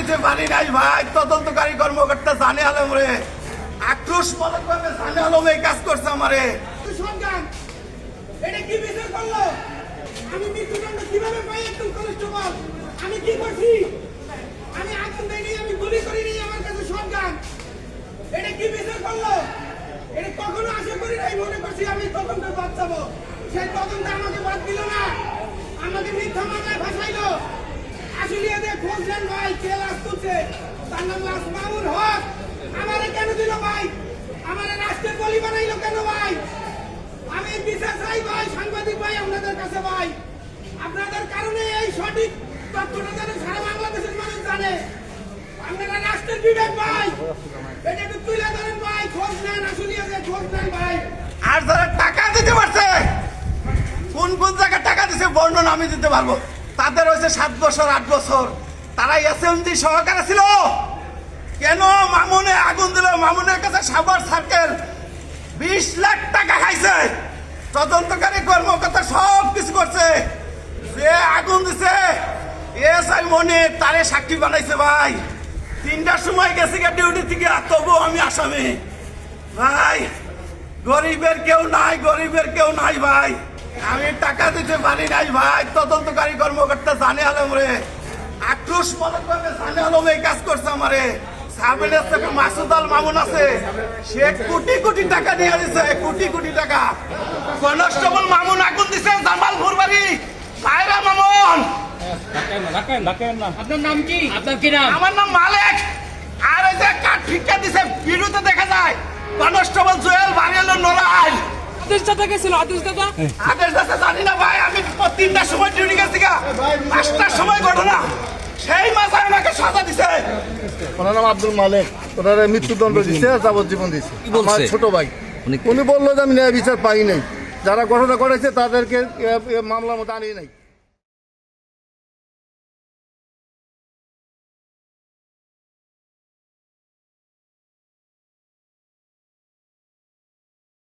দিতে পারি নাই ভাই। তদন্তকারী কর্মকর্তা জানে আলম রে আক্রোশ মূলকভাবে জানে আলম এই কাজ করছে আমারে। এটা কি বিচার করলো? আমি মৃত্যুদণ্ড কিভাবে পাই? একদম কনস্টেবল আমি কি করছি? আমি আগুন দেইনি, আমি গুলি করিনি, আমার কাছে শটগান। এটা কি বিচার করলো? এটা কখনো আশা করি নাই, মনে করছি আমি তদন্ত বাদ যাবো। সেই তদন্ত আমাকে বাদ দিল না, আমাকে মিথ্যা মামলায় ফাঁসাইলো। আশুলিয়া দিয়ে খোঁজ নেন ভাই, কে লাশ তুলছে, তার নাম লাশ মামুন হক। আমারে কেন দিল ভাই? আমারে রাষ্ট্রের বলি বানাইলো কেন ভাই? আমি বিচার চাই ভাই, সাংবাদিক ভাই আপনাদের কাছে ভাই। আপনাদের কারণে এই সঠিক তথ্যটা যেন সারা বাংলাদেশের মানুষ জানে। আপনারা রাষ্ট্রের বিবেক ভাই, এটা একটু তুলে ধরেন ভাই, খোঁজ নেন, আশুলিয়া দিয়ে খোঁজ নেন ভাই। আর যারা টাকা দিতে পারছে, কোন কোন জায়গায় টাকা দিছে বর্ণনা আমি দিতে পারবো। তাদের হয়েছে 7 বছর 8 বছর, তারা এসএমজি সহকারে ছিল। কেন মামুনে আগুন দিল? মামুনের কাছে সাভার সার্কেল 20 লাখ টাকা খাইছে। তদন্তকারী কর্মকর্তা সব কিছু করছে। যে আগুন দিছে এসআই মনে তারে সাক্ষী বানাইছে ভাই। 3টার সময় গেছে ডিউটি থেকে, তবু আমি আসামি ভাই। গরিবের কেউ নাই, গরিবের কেউ নাই ভাই। আমি টাকা দিতে পারি নাই ভাই। তদন্তকারী কর্মকর্তা জানে আলম রে আক্রোশ মূলকভাবে জানে আলম এই কাজ করছে আমারে। সাবেলের থেকে মাসুদ আল মামুন আছে, সে কোটি কোটি টাকা নিয়ে দিছে, কোটি কোটি টাকা। কনস্টেবল মামুন আগুন দিছে জামালপুর বাড়ি, সায়রা মামুন। আপনার নাম কি? আপনার কি নাম? আমার নাম মালিক। আর এই যে কাঠ ঠিকা দিছে বিরুদ্ধে দেখা যায় কনস্টেবল জুয়েল বাড়ি হলো নড়াইল। আদেশ দাতা গেছিল, আদেশ দাতা আদেশ দাতা জানি না ভাই। আমি 3টার সময় ডিউটি গেছি, 5টার সময় ঘটনা। সেই মাথায় আমাকে সাজা দিছে। ওনার নাম আব্দুল মালিক। ওনার মৃত্যুদণ্ড দিচ্ছে, যাবজ্জীবন দিচ্ছে। আমার ছোট ভাই উনি বললো যে আমি ন্যায় বিচার পাই নাই, যারা ঘটনা করেছে তাদেরকে মামলার মতো আনি নাই।